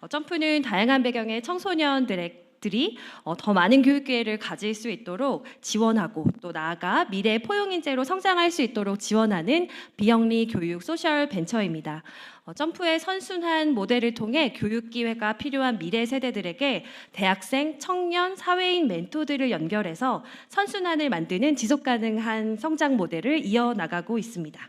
점프는 다양한 배경의 청소년들이 더 많은 교육 기회를 가질 수 있도록 지원하고 또 나아가 미래 포용 인재로 성장할 수 있도록 지원하는 비영리 교육 소셜 벤처입니다. 점프의 선순환 모델을 통해 교육 기회가 필요한 미래 세대들에게 대학생, 청년, 사회인 멘토들을 연결해서 선순환을 만드는 지속 가능한 성장 모델을 이어나가고 있습니다.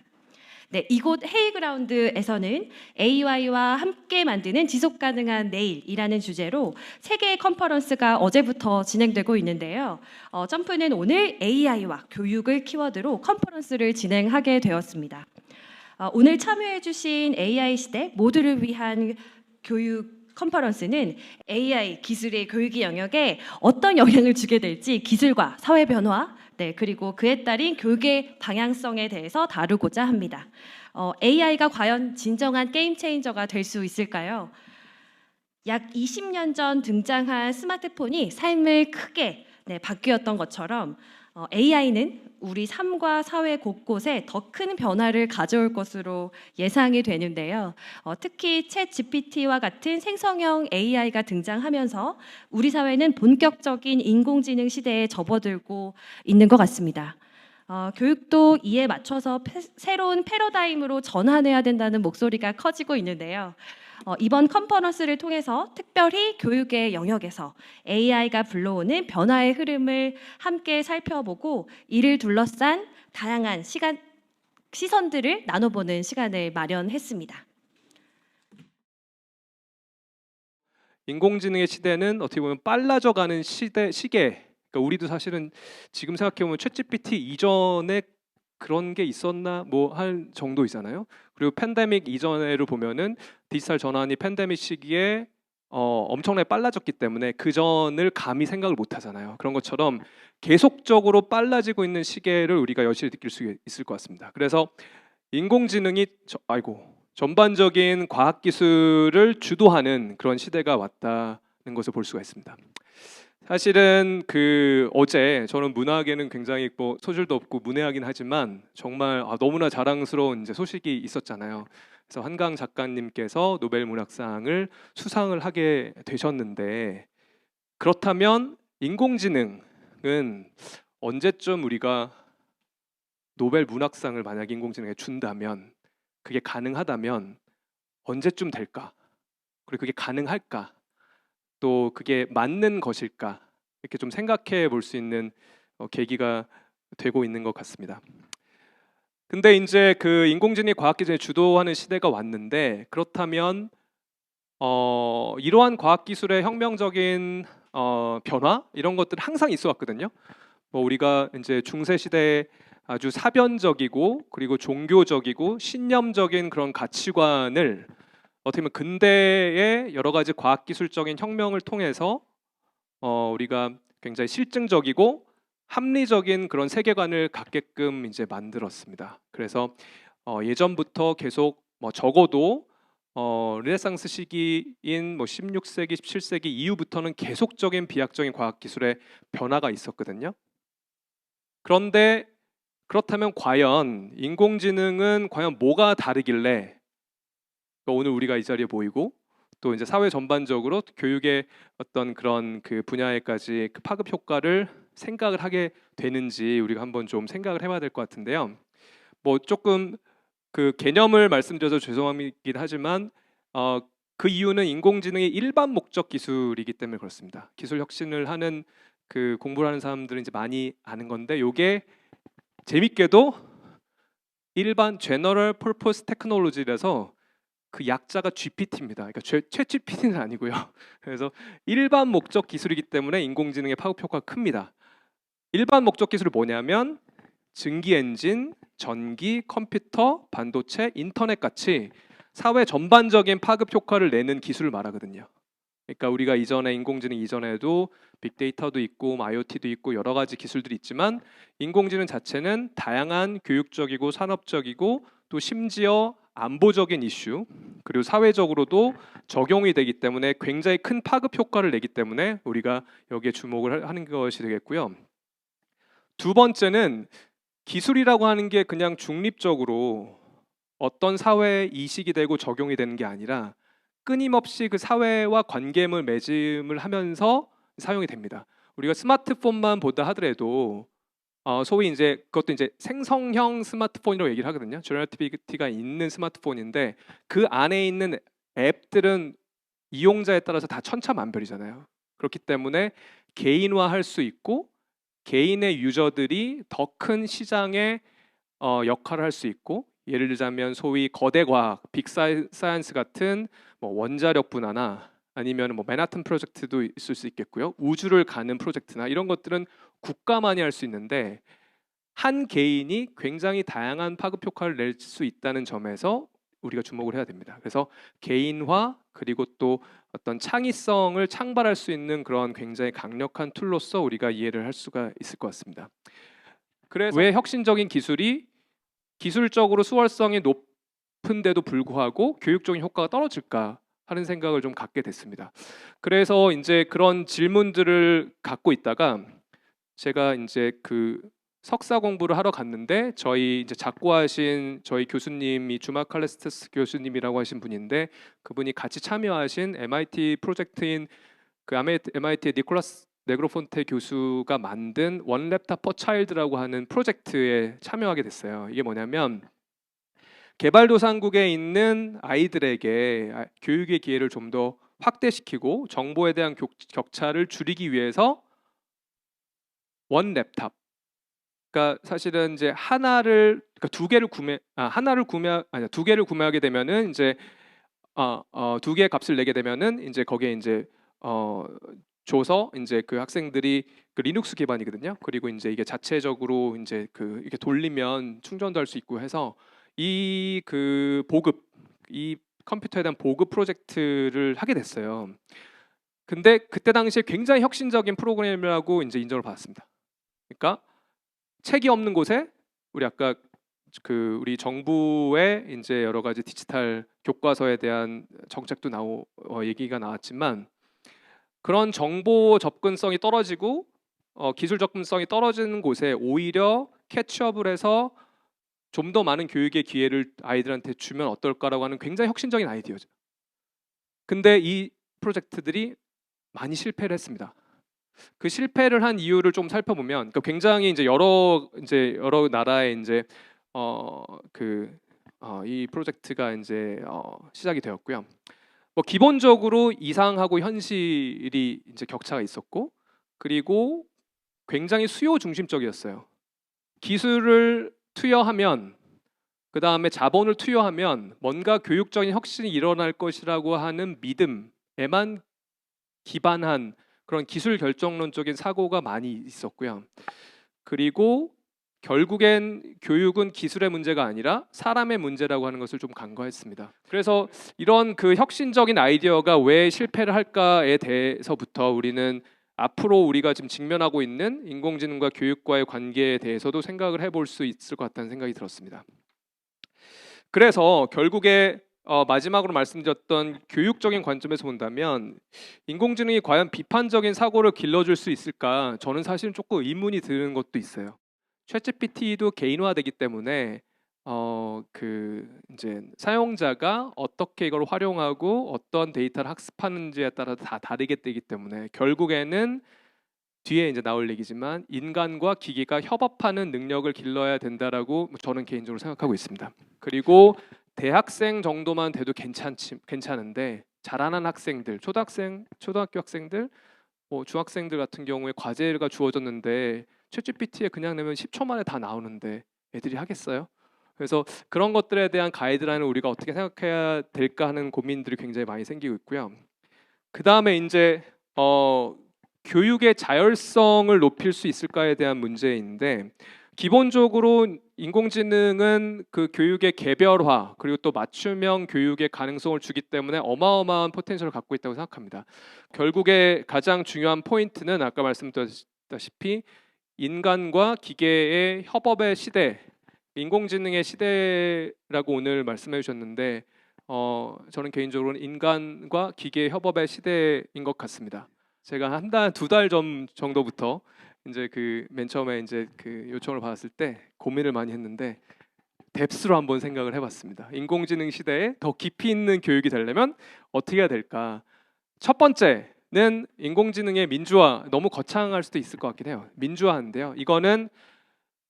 네, 이곳 헤이그라운드에서는 AI와 함께 만드는 지속 가능한 내일이라는 주제로 세 개의 컨퍼런스가 어제부터 진행되고 있는데요. 점프는 오늘 AI와 교육을 키워드로 컨퍼런스를 진행하게 되었습니다. 오늘 참여해주신 AI 시대 모두를 위한 교육 컨퍼런스는 AI 기술의 교육의 영역에 어떤 영향을 주게 될지 기술과 사회 변화, 네, 그리고 그에 따른 교육의 방향성에 대해서 다루고자 합니다. AI가 과연 진정한 게임 체인저가 될 수 있을까요? 약 20년 전 등장한 스마트폰이 삶을 크게 바뀌었던 것처럼 AI는 우리 삶과 사회 곳곳에 더 큰 변화를 가져올 것으로 예상이 되는데요. 특히 챗 GPT와 같은 생성형 AI가 등장하면서 우리 사회는 본격적인 인공지능 시대에 접어들고 있는 것 같습니다. 교육도 이에 맞춰서 새로운 패러다임으로 전환해야 된다는 목소리가 커지고 있는데요. 이번 컨퍼런스를 통해서 특별히 교육의 영역에서 AI가 불러오는 변화의 흐름을 함께 살펴보고 이를 둘러싼 다양한 시선들을 나눠보는 시간을 마련했습니다. 인공지능의 시대는 어떻게 보면 빨라져가는 시계. 그러니까 우리도 사실은 지금 생각해보면 챗GPT 이전에 그런 게 있었나 뭐 할 정도이잖아요. 그리고 팬데믹 이전에를 보면은 디지털 전환이 팬데믹 시기에 엄청나게 빨라졌기 때문에 그 전을 감히 생각을 못 하잖아요. 그런 것처럼 계속적으로 빨라지고 있는 시계를 우리가 여실히 느낄 수 있을 것 같습니다. 그래서 인공지능이 전반적인 과학기술을 주도하는 그런 시대가 왔다는 것을 볼 수가 있습니다. 사실은 어제 저는 문학에는 굉장히 뭐 소질도 없고 문외하긴 하지만 정말 너무나 자랑스러운 이제 소식이 있었잖아요. 그래서 한강 작가님께서 노벨 문학상을 수상을 하게 되셨는데, 그렇다면 인공지능은 언제쯤 우리가 노벨 문학상을 만약 인공지능에 준다면, 그게 가능하다면 언제쯤 될까? 그리고 그게 가능할까? 또 그게 맞는 것일까? 이렇게 좀 생각해 볼 수 있는 계기가 되고 있는 것 같습니다. 근데 이제 그 인공지능이 과학기술을 주도하는 시대가 왔는데, 그렇다면 이러한 과학기술의 혁명적인 변화 이런 것들은 항상 있어 왔거든요. 뭐 우리가 이제 중세 시대에 아주 사변적이고 그리고 종교적이고 신념적인 그런 가치관을 어떻게 보면 근대의 여러 가지 과학기술적인 혁명을 통해서 우리가 굉장히 실증적이고 합리적인 그런 세계관을 갖게끔 이제 만들었습니다. 그래서 예전부터 계속 적어도 르네상스 시기인 16세기, 17세기 이후부터는 계속적인 비약적인 과학기술의 변화가 있었거든요. 그런데 그렇다면 과연 인공지능은 과연 뭐가 다르길래 오늘 우리가 이 자리에 모이고 또 이제 사회 전반적으로 교육의 어떤 그런 그 분야에까지 그 파급 효과를 생각을 하게 되는지 우리가 한번 좀 생각을 해봐야 될 것 같은데요. 뭐 조금 그 개념을 말씀드려서 죄송하긴 하지만 그 이유는 인공지능의 일반 목적 기술이기 때문에 그렇습니다. 기술 혁신을 하는 그 공부를 하는 사람들은 이제 많이 아는 건데, 요게 재밌게도 일반 General Purpose Technology라서 그 약자가 GPT입니다. 그러니까 최 GPT는 아니고요. 그래서 일반 목적 기술이기 때문에 인공지능의 파급 효과가 큽니다. 일반 목적 기술이 뭐냐면 증기 엔진, 전기, 컴퓨터, 반도체, 인터넷 같이 사회 전반적인 파급 효과를 내는 기술을 말하거든요. 그러니까 우리가 이전에 인공지능 이전에도 빅데이터도 있고 IoT도 있고 여러 가지 기술들이 있지만, 인공지능 자체는 다양한 교육적이고 산업적이고 또 심지어 안보적인 이슈 그리고 사회적으로도 적용이 되기 때문에 굉장히 큰 파급 효과를 내기 때문에 우리가 여기에 주목을 하는 것이 되겠고요. 두 번째는 기술이라고 하는 게 그냥 중립적으로 어떤 사회에 이식이 되고 적용이 되는 게 아니라 끊임없이 그 사회와 관계물 맺음을 하면서 사용이 됩니다. 우리가 스마트폰만 보다 하더라도 소위 이제 그것도 이제 생성형 스마트폰이라고 얘기를 하거든요. 제너러티비티가 있는 스마트폰인데 그 안에 있는 앱들은 이용자에 따라서 다 천차만별이잖아요. 그렇기 때문에 개인화할 수 있고 개인의 유저들이 더 큰 시장에 역할을 할 수 있고, 예를 들자면 소위 거대 과학, 빅 사이언스 같은 뭐 원자력 분야나 아니면 뭐 맨하튼 프로젝트도 있을 수 있겠고요. 우주를 가는 프로젝트나 이런 것들은 국가만이 할 수 있는데 한 개인이 굉장히 다양한 파급 효과를 낼 수 있다는 점에서 우리가 주목을 해야 됩니다. 그래서 개인화 그리고 또 어떤 창의성을 창발할 수 있는 그런 굉장히 강력한 툴로서 우리가 이해를 할 수가 있을 것 같습니다. 그래서 왜 혁신적인 기술이 기술적으로 수월성이 높은데도 불구하고 교육적인 효과가 떨어질까 하는 생각을 좀 갖게 됐습니다. 그래서 이제 그런 질문들을 갖고 있다가 제가 이제 그 석사 공부를 하러 갔는데 저희 이제 작고하신 저희 교수님이 주마 칼레스테스 교수님이라고 하신 분인데 그분이 같이 참여하신 MIT 프로젝트인 그 MIT의 니콜라스 네그로폰테 교수가 만든 원 랩탑 퍼 차일드라고 하는 프로젝트에 참여하게 됐어요. 이게 뭐냐면 개발도상국에 있는 아이들에게 교육의 기회를 좀 더 확대시키고 정보에 대한 격차를 줄이기 위해서 원 랩탑, 그러니까 사실은 이제 그러니까 두 개를 구매하게 되면은 이제 두 개의 값을 내게 되면은 이제 거기에 이제 줘서 이제 그 학생들이 그 리눅스 기반이거든요. 그리고 이제 이게 자체적으로 이제 그 이렇게 돌리면 충전도 할 수 있고 해서 이 컴퓨터에 대한 보급 프로젝트를 하게 됐어요. 근데 그때 당시에 굉장히 혁신적인 프로그램이라고 이제 인정을 받았습니다. 그러니까 책이 없는 곳에 우리 아까 우리 정부의 이제 여러 가지 디지털 교과서에 대한 정책도 얘기가 나왔지만 그런 정보 접근성이 떨어지고 기술 접근성이 떨어지는 곳에 오히려 캐치업을 해서 좀 더 많은 교육의 기회를 아이들한테 주면 어떨까라고 하는 굉장히 혁신적인 아이디어죠. 근데 이 프로젝트들이 많이 실패를 했습니다. 그 실패를 한 이유를 좀 살펴보면 굉장히 이제 여러 나라에 이제 이 프로젝트가 이제 시작이 되었고요. 뭐 기본적으로 이상하고 현실이 이제 격차가 있었고, 그리고 굉장히 수요 중심적이었어요. 기술을 투여하면 그 다음에 자본을 투여하면 뭔가 교육적인 혁신이 일어날 것이라고 하는 믿음에만 기반한 그런 기술 결정론적인 사고가 많이 있었고요. 그리고 결국엔 교육은 기술의 문제가 아니라 사람의 문제라고 하는 것을 좀 간과했습니다. 그래서 이런 그 혁신적인 아이디어가 왜 실패를 할까에 대해서부터 우리는 앞으로 우리가 지금 직면하고 있는 인공지능과 교육과의 관계에 대해서도 생각을 해볼 수 있을 것 같다는 생각이 들었습니다. 그래서 결국에 마지막으로 말씀드렸던 교육적인 관점에서 본다면 인공지능이 과연 비판적인 사고를 길러줄 수 있을까? 저는 사실은 조금 의문이 드는 것도 있어요. 챗GPT도 개인화되기 때문에 이제 사용자가 어떻게 이걸 활용하고 어떤 데이터를 학습하는지에 따라 다 다르게 되기 때문에 결국에는 뒤에 이제 나올 얘기지만 인간과 기기가 협업하는 능력을 길러야 된다라고 저는 개인적으로 생각하고 있습니다. 그리고 대학생 정도만 돼도 괜찮은데 잘하는 학생들, 초등학교 학생들, 뭐 중학생들 같은 경우에 과제가 주어졌는데 챗GPT에 그냥 내면 10초 만에 다 나오는데 애들이 하겠어요? 그래서 그런 것들에 대한 가이드라인을 우리가 어떻게 생각해야 될까 하는 고민들이 굉장히 많이 생기고 있고요. 그 다음에 이제 교육의 자율성을 높일 수 있을까에 대한 문제인데 기본적으로 인공지능은 그 교육의 개별화 그리고 또 맞춤형 교육의 가능성을 주기 때문에 어마어마한 포텐셜을 갖고 있다고 생각합니다. 결국에 가장 중요한 포인트는 아까 말씀드렸다시피 인간과 기계의 협업의 시대, 인공지능의 시대라고 오늘 말씀해 주셨는데 저는 개인적으로는 인간과 기계의 협업의 시대인 것 같습니다. 제가 두 달 전 정도부터 이제 맨 처음에 이제 그 요청을 받았을 때 고민을 많이 했는데 뎁스로 한번 생각을 해봤습니다. 인공지능 시대에 더 깊이 있는 교육이 되려면 어떻게 해야 될까? 첫 번째는 인공지능의 민주화, 너무 거창할 수도 있을 것 같긴 해요. 민주화인데요. 이거는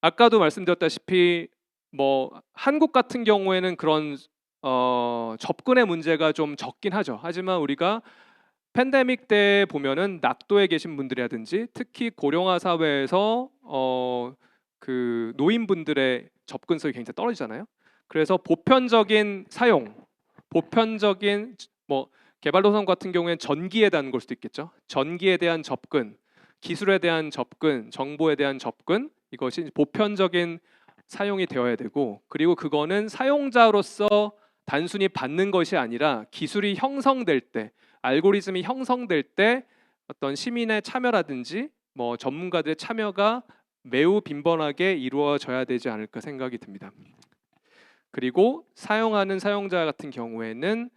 아까도 말씀드렸다시피 뭐 한국 같은 경우에는 그런 접근의 문제가 좀 적긴 하죠. 하지만 우리가 팬데믹 때 보면은 낙도에 계신 분들이라든지 특히 고령화 사회에서 그 노인분들의 접근성이 굉장히 떨어지잖아요. 그래서 보편적인 사용, 보편적인 뭐 개발도상 같은 경우에는 전기에 대한 걸 수도 있겠죠. 전기에 대한 접근, 기술에 대한 접근, 정보에 대한 접근, 이것이 보편적인 사용이 되어야 되고, 그리고 그거는 사용자로서 단순히 받는 것이 아니라 기술이 형성될 때, 알고리즘이 형성될 때 어떤 시민의 참여라든지 뭐 전문가들의 참여가 매우 빈번하게 이루어져야 되지 않을까 생각이 듭니다. 그리고 사용하는 사용자 같은 경우에는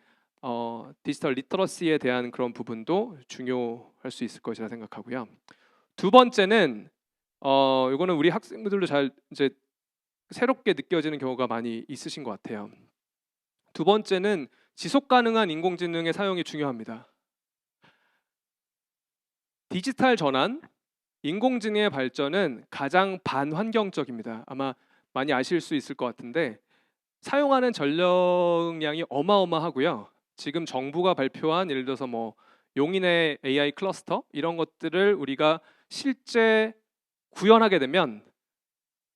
디지털 리터러시에 대한 그런 부분도 중요할 수 있을 것이라 생각하고요. 두 번째는 이거는 우리 학생들도 잘 이제 새롭게 느껴지는 경우가 많이 있으신 것 같아요. 두 번째는 지속 가능한 인공지능의 사용이 중요합니다. 디지털 전환, 인공지능의 발전은 가장 반환경적입니다. 아마 많이 아실 수 있을 것 같은데 사용하는 전력량이 어마어마하고요. 지금 정부가 발표한 예를 들어서 뭐 용인의 AI 클러스터 이런 것들을 우리가 실제 구현하게 되면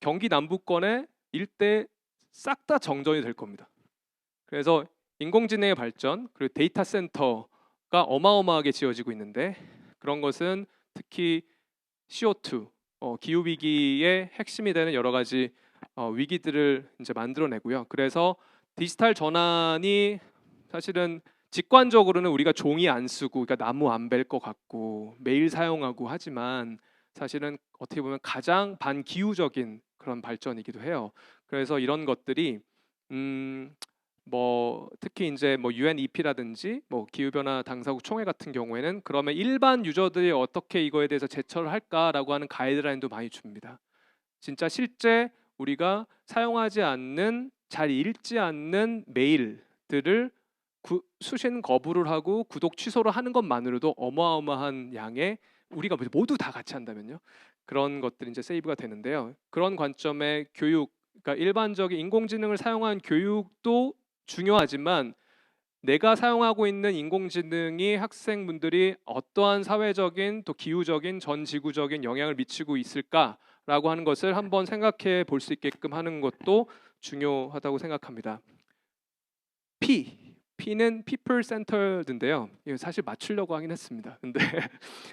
경기 남부권의 일대 싹 다 정전이 될 겁니다. 그래서 인공지능의 발전 그리고 데이터 센터가 어마어마하게 지어지고 있는데 그런 것은 특히 CO2 기후 위기의 핵심이 되는 여러 가지 위기들을 이제 만들어내고요. 그래서 디지털 전환이 사실은 직관적으로는 우리가 종이 안 쓰고 그러니까 나무 안 벨 것 같고 매일 사용하고 하지만 사실은 어떻게 보면 가장 반기후적인 그런 발전이기도 해요. 그래서 이런 것들이 뭐 특히 이제 뭐 UNEP라든지 뭐 기후변화 당사국 총회 같은 경우에는 그러면 일반 유저들이 어떻게 이거에 대해서 제처를 할까라고 하는 가이드라인도 많이 줍니다. 진짜 실제 우리가 사용하지 않는 잘 읽지 않는 메일들을 수신 거부를 하고 구독 취소를 하는 것만으로도 어마어마한 양의 우리가 모두 다 같이 한다면요 그런 것들이 이제 세이브가 되는데요. 그런 관점의 교육, 그러니까 일반적인 인공지능을 사용한 교육도 중요하지만 내가 사용하고 있는 인공지능이 학생분들이 어떠한 사회적인 또 기후적인 전 지구적인 영향을 미치고 있을까라고 하는 것을 한번 생각해 볼 수 있게끔 하는 것도 중요하다고 생각합니다. P는 people centered인데요. 이거 사실 맞추려고 하긴 했습니다. 근데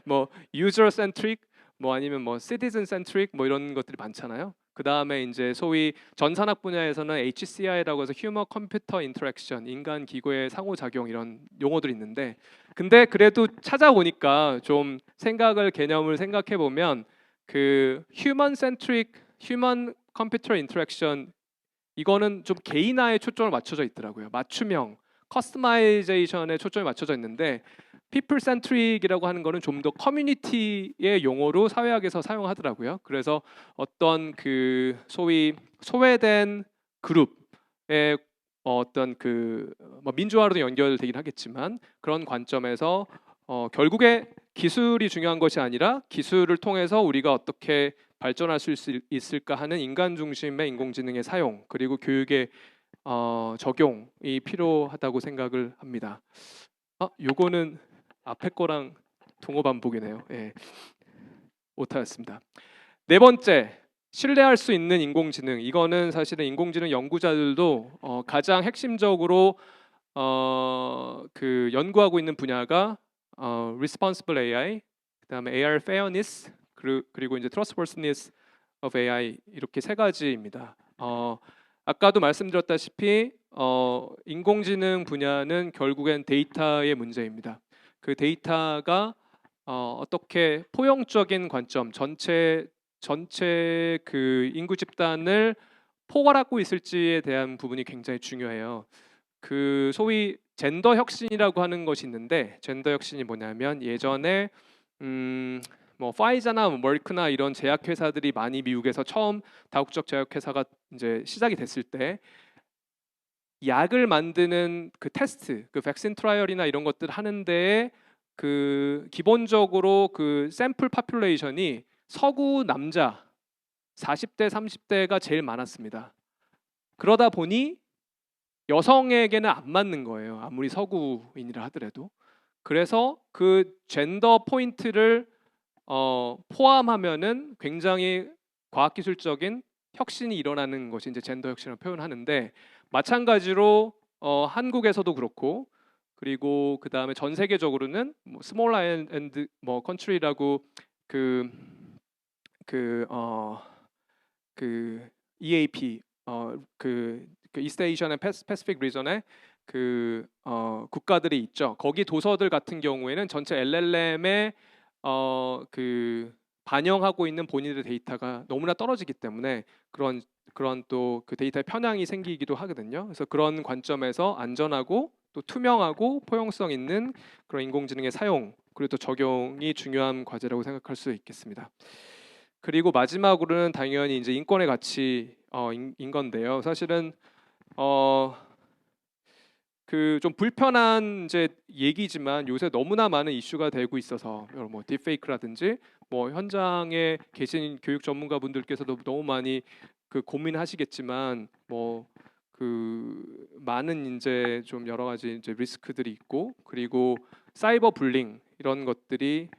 뭐 user centric 뭐 아니면 뭐 citizen centric 뭐 이런 것들이 많잖아요. 그 다음에 이제 소위 전산학 분야에서는 HCI라고 해서 Human Computer Interaction, 인간 기구의 상호작용 이런 용어들이 있는데, 근데 그래도 찾아보니까 좀 개념을 생각해 보면 그 Human Centric, Human Computer Interaction 이거는 좀 개인화에 초점을 맞춰져 있더라고요. 맞춤형, 커스터마이제이션에 초점이 맞춰져 있는데 people centric이라고 하는 거는 좀 더 커뮤니티의 용어로 사회학에서 사용하더라고요. 그래서 어떤 그 소위 소외된 그룹의 어떤 그뭐 민주화로도 연결되긴 하겠지만 그런 관점에서 결국에 기술이 중요한 것이 아니라 기술을 통해서 우리가 어떻게 발전할 수 있을까 하는 인간 중심의 인공지능의 사용 그리고 교육의 적용이 필요하다고 생각을 합니다. 요거는 앞에 거랑 동어 반복이네요. 예. 오타였습니다. 네 번째, 신뢰할 수 있는 인공지능. 이거는 사실은 인공지능 연구자들도 가장 핵심적으로 그 연구하고 있는 분야가 Responsible AI, 그다음에 AI Fairness, 그리고 이제 Trustworthiness of AI 이렇게 세 가지입니다. 아까도 말씀드렸다시피 인공지능 분야는 결국엔 데이터의 문제입니다. 그 데이터가 어떻게 포용적인 관점, 전체 그 인구 집단을 포괄하고 있을지에 대한 부분이 굉장히 중요해요. 그 소위 젠더 혁신이라고 하는 것이 있는데 젠더 혁신이 뭐냐면 예전에 뭐 파이자나 뭐 머크나 이런 제약회사들이 많이 미국에서 처음 다국적 제약회사가 이제 시작이 됐을 때 약을 만드는 그 테스트, 그 백신 트라이얼이나 이런 것들 하는데 그 기본적으로 그 샘플 파퓰레이션이 서구 남자 40대, 30대가 제일 많았습니다. 그러다 보니 여성에게는 안 맞는 거예요. 아무리 서구인이라 하더라도. 그래서 그 젠더 포인트를 포함하면은 굉장히 과학기술적인 혁신이 일어나는 것이 이제 젠더 혁신을 표현하는데 마찬가지로 한국에서도 그렇고 그리고 그 다음에 전 세계적으로는 뭐 스몰 아일랜드 뭐 컨트리라고 그 EAP 그 이스트 에이션 앤 패시픽 리전의 그 국가들이 있죠. 거기 도서들 같은 경우에는 전체 LLM에 그 반영하고 있는 본인들의 데이터가 너무나 떨어지기 때문에 그런 또 그 데이터의 편향이 생기기도 하거든요. 그래서 그런 관점에서 안전하고 또 투명하고 포용성 있는 그런 인공지능의 사용 그리고 또 적용이 중요한 과제라고 생각할 수 있겠습니다. 그리고 마지막으로는 당연히 이제 인권의 가치인 건데요. 사실은 그 좀 불편한 이제 얘기지만 요새 너무나 많은 이슈가 되고 있어서 뭐 딥페이크라든지 뭐 현장에 계신 교육 전문가분들께서도 너무 많이 그 고민하시겠지만 뭐 그 많은 이제 좀 여러 가지 이제 리스크들이 있고 그리고 사이버 불링 이런 것들이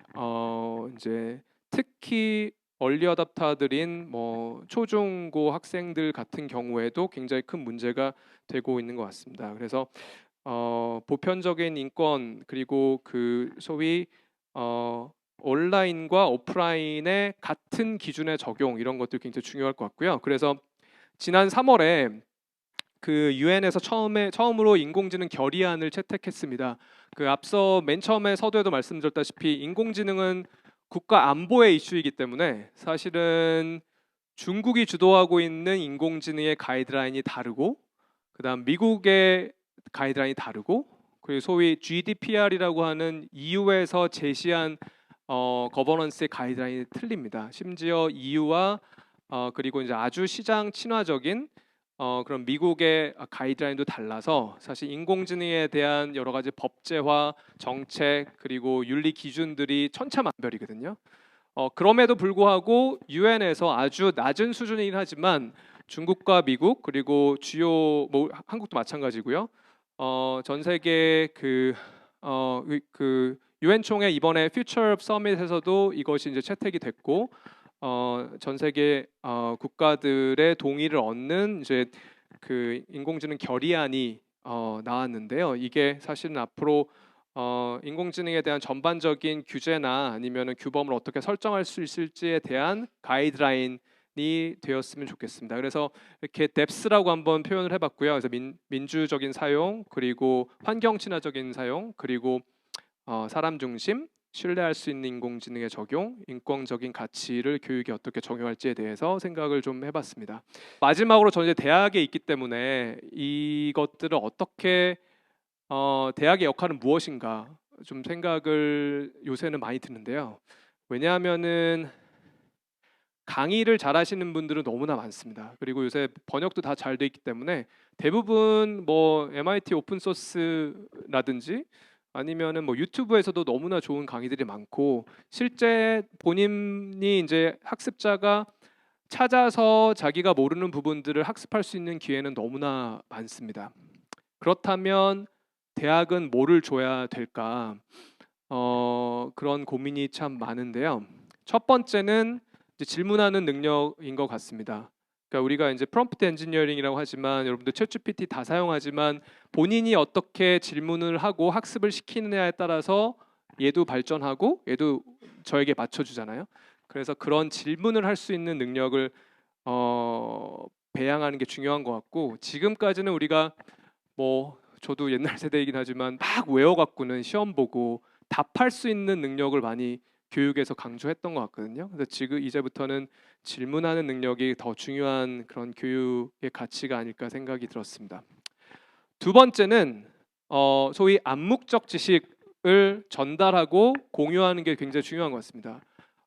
이제 특히 얼리 어답터들인 뭐 초중고 학생들 같은 경우에도 굉장히 큰 문제가 되고 있는 것 같습니다. 그래서 보편적인 인권 그리고 그 소위 온라인과 오프라인의 같은 기준의 적용 이런 것들 굉장히 중요할 것 같고요. 그래서 지난 3월에 그 유엔에서 처음으로 인공지능 결의안을 채택했습니다. 그 앞서 맨 처음에 서두에도 말씀드렸다시피 인공지능은 국가 안보의 이슈이기 때문에 사실은 중국이 주도하고 있는 인공지능의 가이드라인이 다르고 그다음 미국의 가이드라인이 다르고 그리고 소위 GDPR이라고 하는 EU에서 제시한 거버넌스의 가이드라인이 틀립니다. 심지어 EU와 그리고 이제 아주 시장 친화적인 그런 미국의 가이드라인도 달라서 사실 인공지능에 대한 여러 가지 법제화, 정책 그리고 윤리 기준들이 천차만별이거든요. 그럼에도 불구하고 유엔에서 아주 낮은 수준이긴 하지만 중국과 미국 그리고 주요 뭐 한국도 마찬가지고요. 전 세계 그 유엔 총회 이번에 퓨처 서밋에서도 이것이 이제 채택이 됐고 전 세계 국가들의 동의를 얻는 이제 그 인공지능 결의안이 나왔는데요. 이게 사실은 앞으로 인공지능에 대한 전반적인 규제나 아니면은 규범을 어떻게 설정할 수 있을지에 대한 가이드라인이 되었으면 좋겠습니다. 그래서 이렇게 뎁스라고 한번 표현을 해봤고요. 그래서 민주적인 사용, 그리고 환경 친화적인 사용, 그리고 사람 중심, 신뢰할 수 있는 인공지능의 적용, 인권적인 가치를 교육에 어떻게 적용할지에 대해서 생각을 좀 해봤습니다. 마지막으로 저는 이제 대학에 있기 때문에 이것들을 어떻게 대학의 역할은 무엇인가 좀 생각을 요새는 많이 드는데요. 왜냐하면은 강의를 잘하시는 분들은 너무나 많습니다. 그리고 요새 번역도 다 잘 돼 있기 때문에 대부분 뭐 MIT 오픈 소스라든지 아니면은 뭐 유튜브에서도 너무나 좋은 강의들이 많고 실제 본인이 이제 학습자가 찾아서 자기가 모르는 부분들을 학습할 수 있는 기회는 너무나 많습니다. 그렇다면 대학은 뭐를 줘야 될까? 그런 고민이 참 많은데요. 첫 번째는 이제 질문하는 능력인 것 같습니다. 그러니까 우리가 이제 프롬프트 엔지니어링이라고 하지만 여러분들 챗GPT 다 사용하지만 본인이 어떻게 질문을 하고 학습을 시키느냐에 따라서 얘도 발전하고 얘도 저에게 맞춰주잖아요. 그래서 그런 질문을 할 수 있는 능력을 배양하는 게 중요한 것 같고 지금까지는 우리가 뭐 저도 옛날 세대이긴 하지만 막 외워갖고는 시험 보고 답할 수 있는 능력을 많이 교육에서 강조했던 것 같거든요. 그래서 지금 이제부터는 질문하는 능력이 더 중요한 그런 교육의 가치가 아닐까 생각이 들었습니다. 두 번째는 소위 암묵적 지식을 전달하고 공유하는 게 굉장히 중요한 것 같습니다.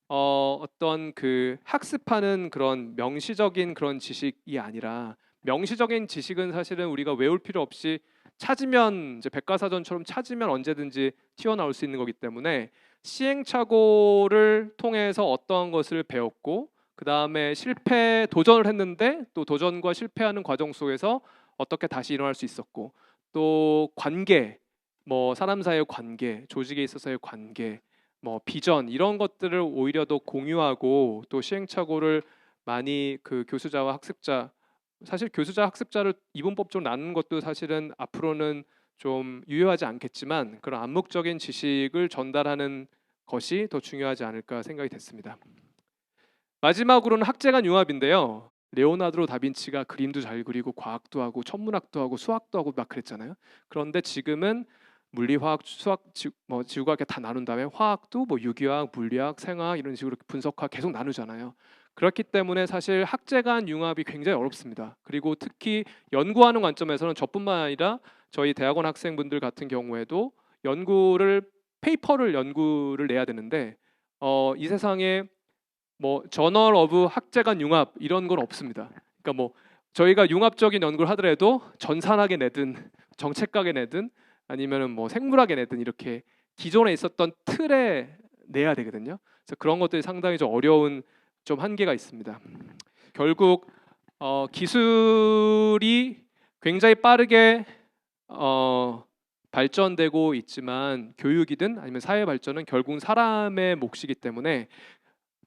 어떤 그 학습하는 그런 명시적인 그런 지식이 아니라 명시적인 지식은 사실은 우리가 외울 필요 없이 찾으면 이제 백과사전처럼 찾으면 언제든지 튀어나올 수 있는 거기 때문에 시행착오를 통해서 어떤 것을 배웠고 그 다음에 실패 도전을 했는데 또 도전과 실패하는 과정 속에서 어떻게 다시 일어날 수 있었고 또 관계 뭐 사람 사이의 관계 조직에 있어서의 관계 뭐 비전 이런 것들을 오히려 더 공유하고 또 시행착오를 많이 그 교수자와 학습자 사실 교수자 학습자를 이분법적으로 나누는 것도 사실은 앞으로는 좀 유효하지 않겠지만 그런 암묵적인 지식을 전달하는 것이 더 중요하지 않을까 생각이 됐습니다. 마지막으로는 학제간 융합인데요. 레오나르도 다빈치가 그림도 잘 그리고 과학도 하고 천문학도 하고 수학도 하고 막 그랬잖아요. 그런데 지금은 물리, 화학, 수학, 지구과학 다 나눈 다음에 화학도 뭐 유기화학, 물리학, 생화학 이런 식으로 분석학 계속 나누잖아요. 그렇기 때문에 사실 학제간 융합이 굉장히 어렵습니다. 그리고 특히 연구하는 관점에서는 저뿐만 아니라 저희 대학원 학생분들 같은 경우에도 페이퍼를 연구를 내야 되는데 이 세상에 뭐 저널 오브 학제간 융합 이런 건 없습니다. 그러니까 뭐 저희가 융합적인 연구를 하더라도 전산학에 내든 정책학에 내든 아니면은 뭐 생물학에 내든 이렇게 기존에 있었던 틀에 내야 되거든요. 그래서 그런 것들이 상당히 좀 어려운 좀 한계가 있습니다. 결국 기술이 굉장히 빠르게 발전되고 있지만 교육이든 아니면 사회 발전은 결국은 사람의 몫이기 때문에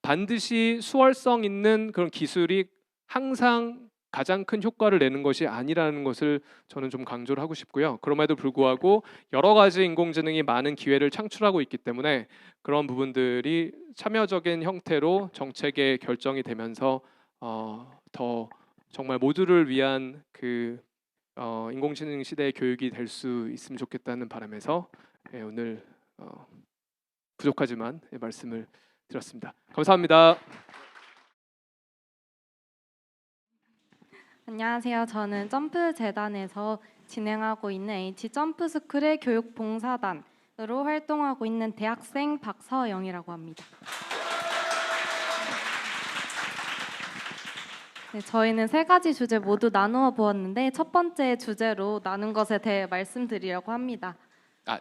반드시 수월성 있는 그런 기술이 항상 가장 큰 효과를 내는 것이 아니라는 것을 저는 좀 강조를 하고 싶고요. 그럼에도 불구하고 여러 가지 인공지능이 많은 기회를 창출하고 있기 때문에 그런 부분들이 참여적인 형태로 정책에 결정이 되면서 더 정말 모두를 위한 그 인공지능 시대의 교육이 될 수 있으면 좋겠다는 바람에서 오늘 부족하지만 말씀을 드렸습니다. 감사합니다. 안녕하세요. 저는 점프재단에서 진행하고 있는 H점프스쿨의 교육봉사단으로 활동하고 있는 대학생 박서영이라고 합니다. 네, 저희는 세 가지 주제 모두 나누어 보았는데 첫 번째 주제로 나눈 것에 대해 말씀드리려고 합니다.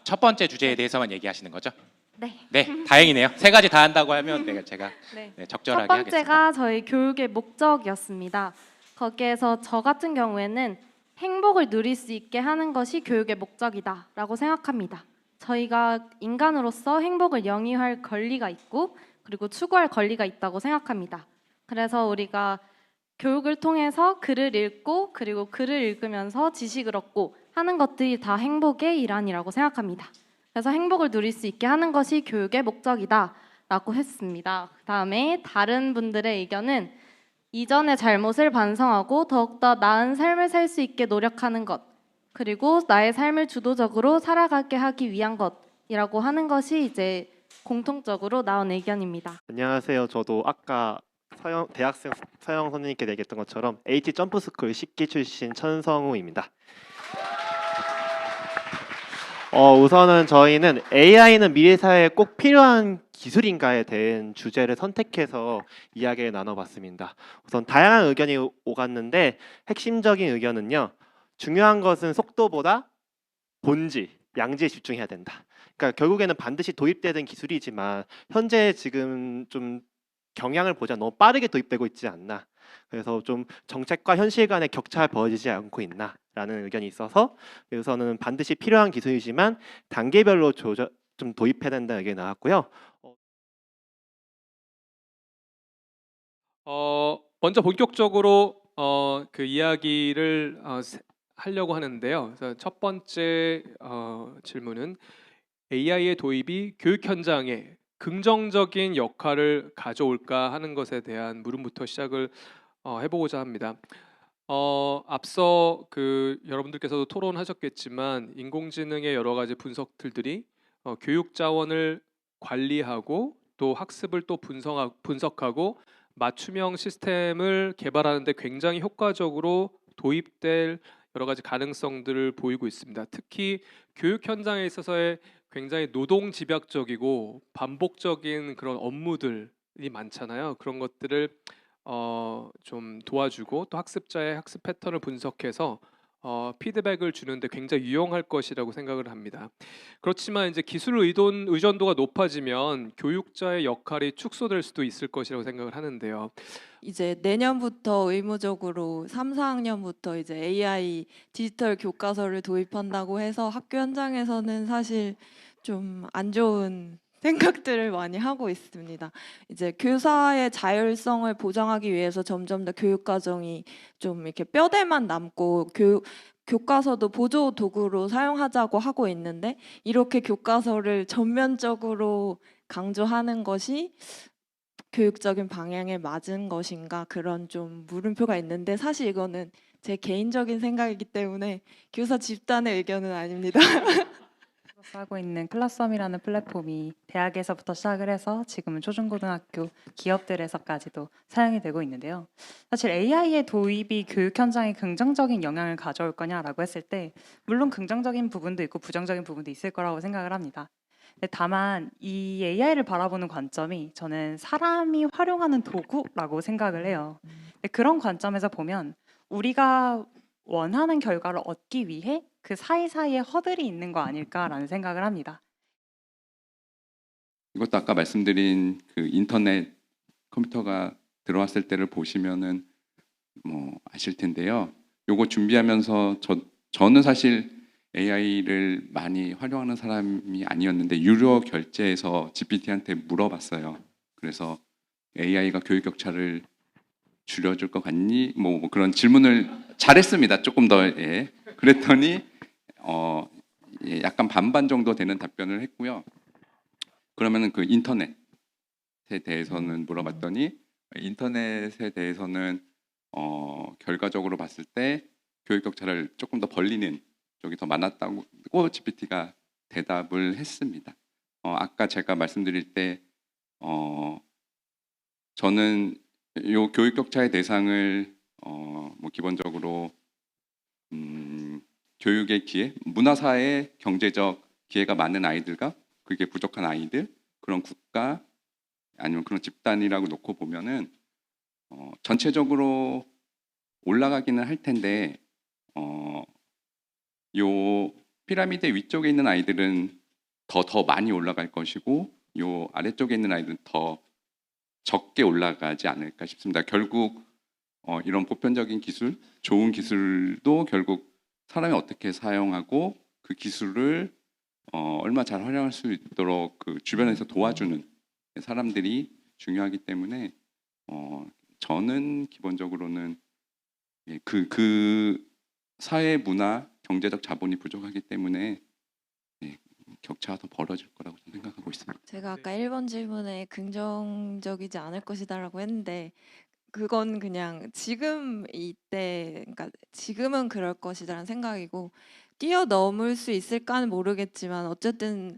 첫 번째 주제에 대해서만 얘기하시는 거죠? 네. 네, 다행이네요. 세 가지 다 한다고 하면 제가 네. 적절하게 첫 하겠습니다. 번째가 저희 교육의 목적이었습니다. 거기에서 저 같은 경우에는 행복을 누릴 수 있게 하는 것이 교육의 목적이다라고 생각합니다. 저희가 인간으로서 행복을 영위할 권리가 있고 그리고 추구할 권리가 있다고 생각합니다. 그래서 우리가 교육을 통해서 글을 읽고 그리고 글을 읽으면서 지식을 얻고 하는 것들이 다 행복의 일환이라고 생각합니다. 그래서 행복을 누릴 수 있게 하는 것이 교육의 목적이다라고 했습니다. 그다음에 다른 분들의 의견은 이전의 잘못을 반성하고 더욱더 나은 삶을 살 수 있게 노력하는 것, 그리고 나의 삶을 주도적으로 살아가게 하기 위한 것이라고 하는 것이 이제 공통적으로 나온 의견입니다. 안녕하세요. 저도 아까 대학생 서영 선생님께 얘기했던 것처럼 H점프스쿨 10기 출신 천성우입니다. 우선은 저희는 AI는 미래 사회에 꼭 필요한 기술인가에 대한 주제를 선택해서 이야기를 나눠봤습니다. 우선 다양한 의견이 오갔는데 핵심적인 의견은요. 중요한 것은 속도보다 본질, 양질에 집중해야 된다. 그러니까 결국에는 반드시 도입되는 기술이지만 현재 지금 좀 경향을 보자 너무 빠르게 도입되고 있지 않나. 그래서 좀 정책과 현실 간의 격차가 벌어지지 않고 있나라는 의견이 있어서 여기서는 반드시 필요한 기술이지만 단계별로 좀 도입해야 된다는 의견이 나왔고요. 먼저 본격적으로 그 이야기를 하려고 하는데요. 그래서 첫 번째 질문은 AI의 도입이 교육 현장에 긍정적인 역할을 가져올까 하는 것에 대한 물음부터 시작을 해보고자 합니다. 앞서 그 여러분들께서도 토론하셨겠지만 인공지능의 여러 가지 분석 툴들이 교육 자원을 관리하고 또 학습을 또 분석하고 맞춤형 시스템을 개발하는 데 굉장히 효과적으로 도입될 여러 가지 가능성들을 보이고 있습니다. 특히 교육 현장에 있어서의 굉장히 노동 집약적이고 반복적인 그런 업무들 많잖아요. 그런 것들을 좀 도와주고 또 학습자의 학습 패턴을 분석해서 피드백을 주는데 굉장히 유용할 것이라고 생각을 합니다. 그렇지만 이제 기술 의존도가 높아지면 교육자의 역할이 축소될 수도 있을 것이라고 생각을 하는데요. 이제 내년부터 의무적으로 3, 4학년부터 이제 AI 디지털 교과서를 도입한다고 해서 학교 현장에서는 사실 좀 안 좋은 생각들을 많이 하고 있습니다. 이제 교사의 자율성을 보장하기 위해서 점점 더 교육 과정이 좀 이렇게 뼈대만 남고 교과서도 보조 도구로 사용하자고 하고 있는데 이렇게 교과서를 전면적으로 강조하는 것이 교육적인 방향에 맞은 것인가 그런 좀 물음표가 있는데 사실 이거는 제 개인적인 생각이기 때문에 교사 집단의 의견은 아닙니다. 하고 있는 클라썸이라는 플랫폼이 대학에서부터 시작을 해서 지금은 초중고등학교 기업들에서까지도 사용이 되고 있는데요. 사실 AI의 도입이 교육 현장에 긍정적인 영향을 가져올 거냐라고 했을 때 물론 긍정적인 부분도 있고 부정적인 부분도 있을 거라고 생각을 합니다. 근데 다만 이 AI를 바라보는 관점이 저는 사람이 활용하는 도구라고 생각을 해요. 근데 그런 관점에서 보면 우리가 원하는 결과를 얻기 위해 그 사이사이에 허들이 있는 거 아닐까라는 생각을 합니다. 이것도 아까 말씀드린 그 인터넷 컴퓨터가 들어왔을 때를 보시면은 뭐 아실 텐데요. 요거 준비하면서 저는 사실 AI를 많이 활용하는 사람이 아니었는데 유료 결제에서 GPT한테 물어봤어요. 그래서 AI가 교육 격차를 줄여줄 것 같니? 뭐 그런 질문을 잘했습니다. 조금 더 예. 그랬더니 예, 약간 반반 정도 되는 답변을 했고요. 그러면은 그 인터넷에 대해서는 물어봤더니 인터넷에 대해서는 결과적으로 봤을 때 교육 격차를 조금 더 벌리는 쪽이 더 많았다고 GPT가 대답을 했습니다. 아까 제가 말씀드릴 때 저는 요 교육 격차의 대상을 뭐 기본적으로 교육의 기회, 문화사회 경제적 기회가 많은 아이들과 그게 부족한 아이들, 그런 국가 아니면 그런 집단이라고 놓고 보면은 전체적으로 올라가기는 할 텐데 요 피라미드 위쪽에 있는 아이들은 더 많이 올라갈 것이고 요 아래쪽에 있는 아이들은 더 적게 올라가지 않을까 싶습니다. 결국 이런 보편적인 기술, 좋은 기술도 결국 사람이 어떻게 사용하고 그 기술을 얼마 잘 활용할 수 있도록 그 주변에서 도와주는 사람들이 중요하기 때문에 저는 기본적으로는 그 사회 문화 경제적 자본이 부족하기 때문에 격차가 더 벌어질 거라고 생각하고 있습니다. 제가 아까 1번 질문에 긍정적이지 않을 것이다라고 했는데 그건 그냥 지금 이때 그러니까 지금은 그럴 것이다라는 생각이고 뛰어넘을 수 있을까는 모르겠지만 어쨌든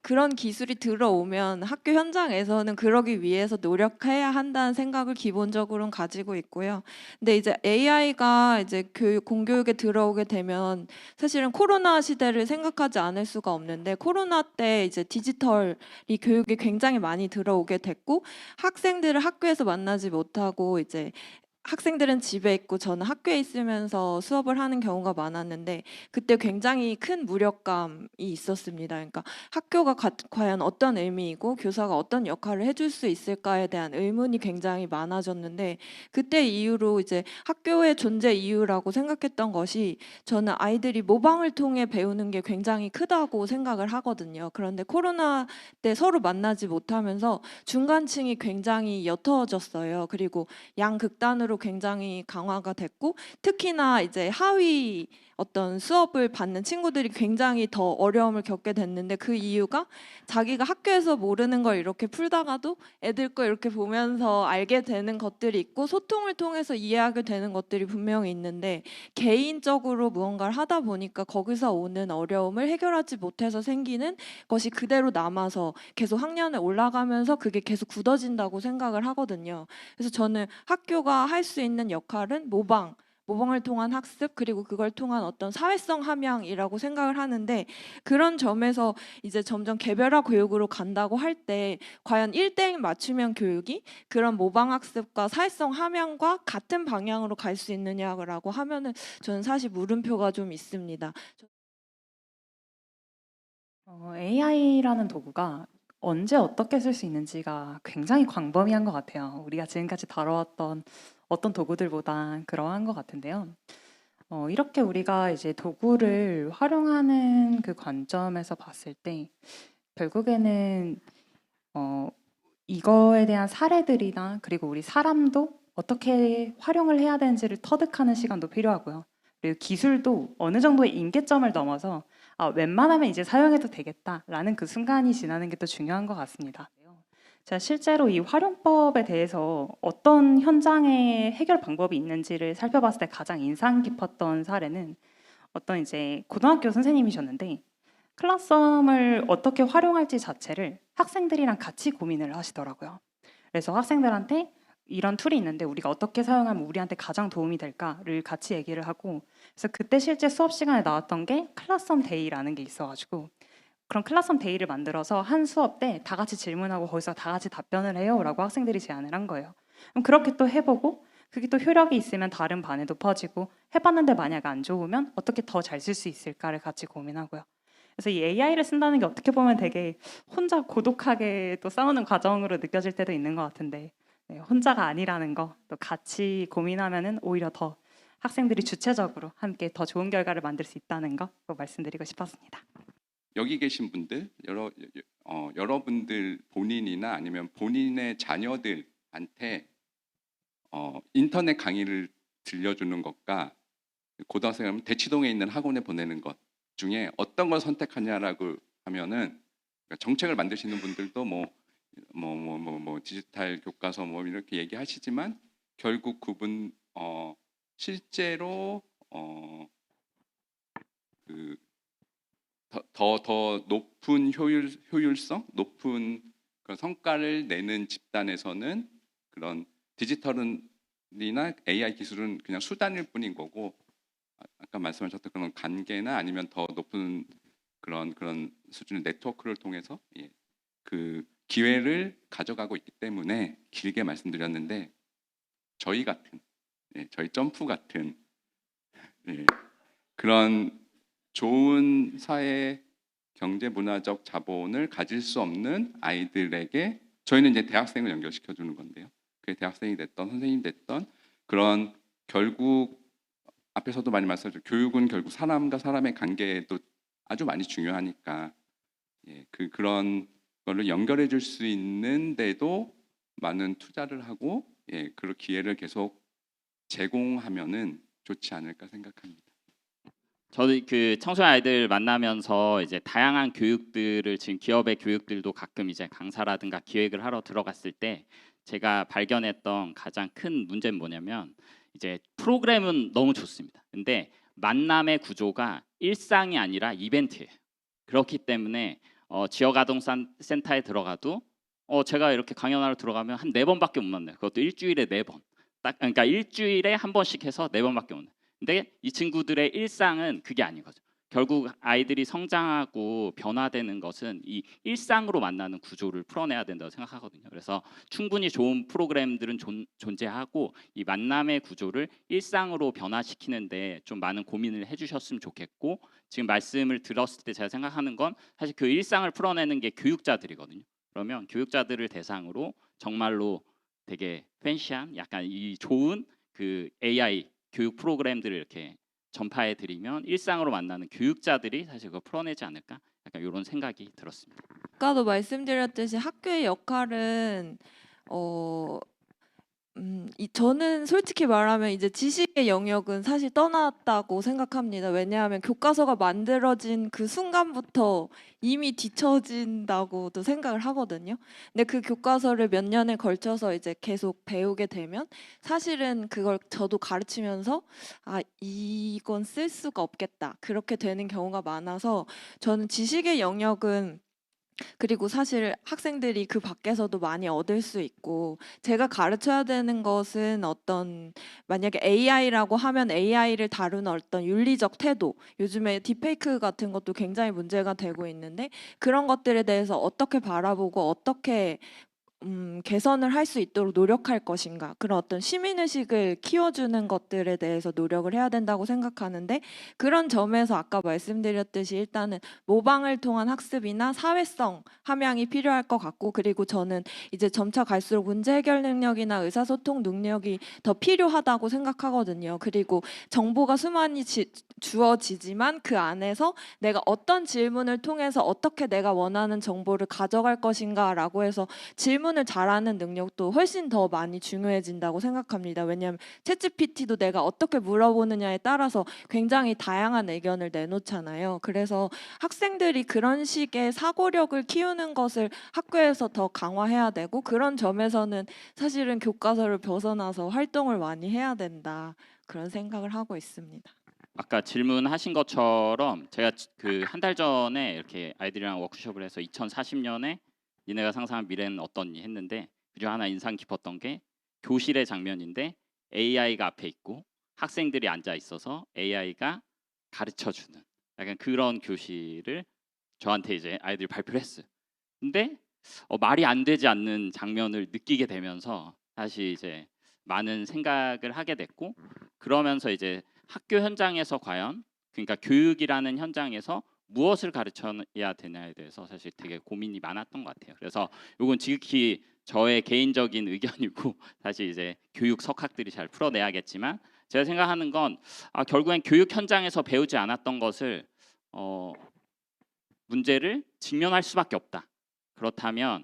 그런 기술이 들어오면 학교 현장에서는 그러기 위해서 노력해야 한다는 생각을 기본적으로는 가지고 있고요. 근데 이제 AI가 이제 공교육에 들어오게 되면 사실은 코로나 시대를 생각하지 않을 수가 없는데 코로나 때 이제 디지털이 교육에 굉장히 많이 들어오게 됐고 학생들을 학교에서 만나지 못하고 이제 학생들은 집에 있고 저는 학교에 있으면서 수업을 하는 경우가 많았는데 그때 굉장히 큰 무력감이 있었습니다. 그러니까 학교가 과연 어떤 의미이고 교사가 어떤 역할을 해줄 수 있을까에 대한 의문이 굉장히 많아졌는데 그때 이후로 이제 학교의 존재 이유라고 생각했던 것이 저는 아이들이 모방을 통해 배우는 게 굉장히 크다고 생각을 하거든요. 그런데 코로나 때 서로 만나지 못하면서 중간층이 굉장히 옅어졌어요. 그리고 양극단으로 굉장히 강화가 됐고 특히나 이제 하위 어떤 수업을 받는 친구들이 굉장히 더 어려움을 겪게 됐는데 그 이유가 자기가 학교에서 모르는 걸 이렇게 풀다가도 애들 거 이렇게 보면서 알게 되는 것들이 있고 소통을 통해서 이해하게 되는 것들이 분명히 있는데 개인적으로 무언가를 하다 보니까 거기서 오는 어려움을 해결하지 못해서 생기는 것이 그대로 남아서 계속 학년에 올라가면서 그게 계속 굳어진다고 생각을 하거든요. 그래서 저는 학교가 할 수 있는 역할은 모방 모방을 통한 학습 그리고 그걸 통한 어떤 사회성 함양이라고 생각을 하는데 그런 점에서 이제 점점 개별화 교육으로 간다고 할 때 과연 1대1 맞춤형 교육이 그런 모방 학습과 사회성 함양과 같은 방향으로 갈 수 있느냐라고 하면은 저는 사실 물음표가 좀 있습니다. AI라는 도구가 언제 어떻게 쓸 수 있는지가 굉장히 광범위한 것 같아요. 우리가 지금까지 다뤄왔던 어떤 도구들보다 그러한 것 같은데요. 이렇게 우리가 이제 도구를 활용하는 그 관점에서 봤을 때 결국에는 이거에 대한 사례들이나 그리고 우리 사람도 어떻게 활용을 해야 되는지를 터득하는 시간도 필요하고요. 그리고 기술도 어느 정도의 임계점을 넘어서 웬만하면 이제 사용해도 되겠다라는 그 순간이 지나는 게 또 중요한 것 같습니다. 제가 실제로 이 활용법에 대해서 어떤 현장의 해결 방법이 있는지를 살펴봤을 때 가장 인상 깊었던 사례는 어떤 이제 고등학교 선생님이셨는데 클라스룸을 어떻게 활용할지 자체를 학생들이랑 같이 고민을 하시더라고요. 그래서 학생들한테 이런 툴이 있는데 우리가 어떻게 사용하면 우리한테 가장 도움이 될까를 같이 얘기를 하고 그래서 그때 실제 수업 시간에 나왔던 게 클라스룸 데이라는 게 있어가지고 그런 클라스룸 데이를 만들어서 한 수업 때 다 같이 질문하고 거기서 다 같이 답변을 해요라고 학생들이 제안을 한 거예요. 그럼 그렇게 또 해보고 그게 또 효력이 있으면 다른 반에도 퍼지고 해봤는데 만약 안 좋으면 어떻게 더 잘 쓸 수 있을까를 같이 고민하고요. 그래서 이 AI를 쓴다는 게 어떻게 보면 되게 혼자 고독하게 또 싸우는 과정으로 느껴질 때도 있는 것 같은데 네, 혼자가 아니라는 거 또 같이 고민하면은 오히려 더 학생들이 주체적으로 함께 더 좋은 결과를 만들 수 있다는 거 말씀드리고 싶었습니다. 여기 계신 분들 여러분들 본인이나 아니면 본인의 자녀들한테 인터넷 강의를 들려주는 것과 고등학생이면 대치동에 있는 학원에 보내는 것 중에 어떤 걸 선택하냐라고 하면은 정책을 만드시는 분들도 디지털 교과서 이렇게 얘기하시지만 결국 그분 실제로 더 높은 효율성, 높은 그런 성과를 내는 집단에서는 그런 디지털이나 AI 기술은 그냥 수단일 뿐인 거고 아까 말씀하셨던 그런 관계나 아니면 더 높은 그런 수준의 네트워크를 통해서 그 기회를 가져가고 있기 때문에 길게 말씀드렸는데 저희 점프 같은 그런 좋은 사회 경제 문화적 자본을 가질 수 없는 아이들에게 저희는 이제 대학생을 연결시켜 주는 건데요. 그게 대학생이 됐던 선생님이 됐던 그런 결국 앞에서도 많이 말씀드렸죠. 교육은 결국 사람과 사람의 관계에도 아주 많이 중요하니까 그런 걸로 연결해 줄 수 있는데도 많은 투자를 하고 그런 기회를 계속 제공하면은 좋지 않을까 생각합니다. 저도 그 청소년 아이들 만나면서 이제 다양한 교육들을 지금 기업의 교육들도 가끔 이제 강사라든가 기획을 하러 들어갔을 때 제가 발견했던 가장 큰 문제는 뭐냐면 이제 프로그램은 너무 좋습니다. 근데 만남의 구조가 일상이 아니라 이벤트예요. 그렇기 때문에 지역아동센터에 들어가도 제가 이렇게 강연하러 들어가면 한 4번밖에 못 만나요. 그것도 일주일에 4번. 그러니까 일주일에 한 번씩 해서 4번밖에 못 만나요. 근데 이 친구들의 일상은 그게 아닌 거죠. 결국 아이들이 성장하고 변화되는 것은 이 일상으로 만나는 구조를 풀어내야 된다고 생각하거든요. 그래서 충분히 좋은 프로그램들은 존재하고 이 만남의 구조를 일상으로 변화시키는데 좀 많은 고민을 해주셨으면 좋겠고 지금 말씀을 들었을 때 제가 생각하는 건 사실 그 일상을 풀어내는 게 교육자들이거든요. 그러면 교육자들을 대상으로 정말로 되게 팬시한 약간 이 좋은 그 AI 교육 프로그램들을 이렇게 전파해 드리면 일상으로 만나는 교육자들이 사실 그걸 풀어내지 않을까? 약간 이런 생각이 들었습니다. 아까도 말씀드렸듯이 학교의 역할은 저는 솔직히 말하면 이제 지식의 영역은 사실 떠났다고 생각합니다. 왜냐하면 교과서가 만들어진 그 순간부터 이미 뒤처진다고도 생각을 하거든요. 근데 그 교과서를 몇 년에 걸쳐서 이제 계속 배우게 되면 사실은 그걸 저도 가르치면서 이건 쓸 수가 없겠다. 그렇게 되는 경우가 많아서 저는 지식의 영역은 그리고 사실 학생들이 그 밖에서도 많이 얻을 수 있고 제가 가르쳐야 되는 것은 어떤 만약에 AI라고 하면 AI를 다루는 어떤 윤리적 태도 요즘에 딥페이크 같은 것도 굉장히 문제가 되고 있는데 그런 것들에 대해서 어떻게 바라보고 어떻게 개선을 할 수 있도록 노력할 것인가 그런 어떤 시민의식을 키워주는 것들에 대해서 노력을 해야 된다고 생각하는데 그런 점에서 아까 말씀드렸듯이 일단은 모방을 통한 학습이나 사회성 함양이 필요할 것 같고 그리고 저는 이제 점차 갈수록 문제 해결 능력이나 의사소통 능력이 더 필요하다고 생각하거든요. 그리고 정보가 수많이 주어지지만 그 안에서 내가 어떤 질문을 통해서 어떻게 내가 원하는 정보를 가져갈 것인가라고 해서 질문을 잘하는 능력도 훨씬 더 많이 중요해진다고 생각합니다. 왜냐하면 챗GPT도 내가 어떻게 물어보느냐에 따라서 굉장히 다양한 의견을 내놓잖아요. 그래서 학생들이 그런 식의 사고력을 키우는 것을 학교에서 더 강화해야 되고 그런 점에서는 사실은 교과서를 벗어나서 활동을 많이 해야 된다. 그런 생각을 하고 있습니다. 아까 질문하신 것처럼 제가 그 한 달 전에 이렇게 아이들이랑 워크숍을 해서 2040년에 니네가 상상한 미래는 어떠니 했는데 그중 하나 인상 깊었던 게 교실의 장면인데 AI가 앞에 있고 학생들이 앉아 있어서 AI가 가르쳐 주는 약간 그런 교실을 저한테 이제 아이들이 발표를 했어요. 근데 말이 안 되지 않는 장면을 느끼게 되면서 다시 이제 많은 생각을 하게 됐고 그러면서 이제 학교 현장에서 과연 그러니까 교육이라는 현장에서 무엇을 가르쳐야 되냐에 대해서 사실 되게 고민이 많았던 것 같아요. 그래서 이건 지극히 저의 개인적인 의견이고 사실 이제 교육 석학들이 잘 풀어내야겠지만 제가 생각하는 건 결국엔 교육 현장에서 배우지 않았던 것을 문제를 직면할 수밖에 없다. 그렇다면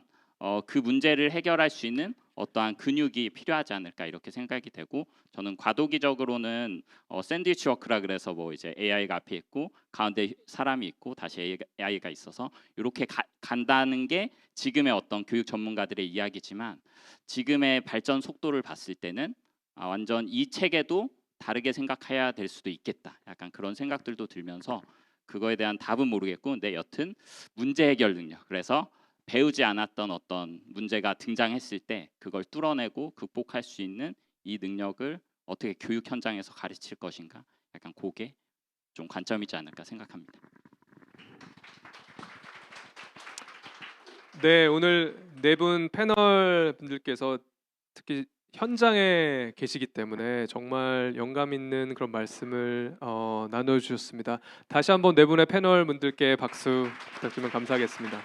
그 문제를 해결할 수 있는 어떠한 근육이 필요하지 않을까 이렇게 생각이 되고 저는 과도기적으로는 샌드위치 워크라 그래서 뭐 이제 AI가 앞에 있고 가운데 사람이 있고 다시 AI가 있어서 이렇게 간다는 게 지금의 어떤 교육 전문가들의 이야기지만 지금의 발전 속도를 봤을 때는 완전 이 체계도 다르게 생각해야 될 수도 있겠다. 약간 그런 생각들도 들면서 그거에 대한 답은 모르겠고 근데 여튼 문제 해결 능력 그래서 배우지 않았던 어떤 문제가 등장했을 때 그걸 뚫어내고 극복할 수 있는 이 능력을 어떻게 교육 현장에서 가르칠 것인가 약간 그게 좀 관점이지 않을까 생각합니다. 네, 오늘 네 분 패널 분들께서 특히 현장에 계시기 때문에 정말 영감 있는 그런 말씀을 나눠주셨습니다. 다시 한번 네 분의 패널 분들께 박수 부탁드리면 감사하겠습니다.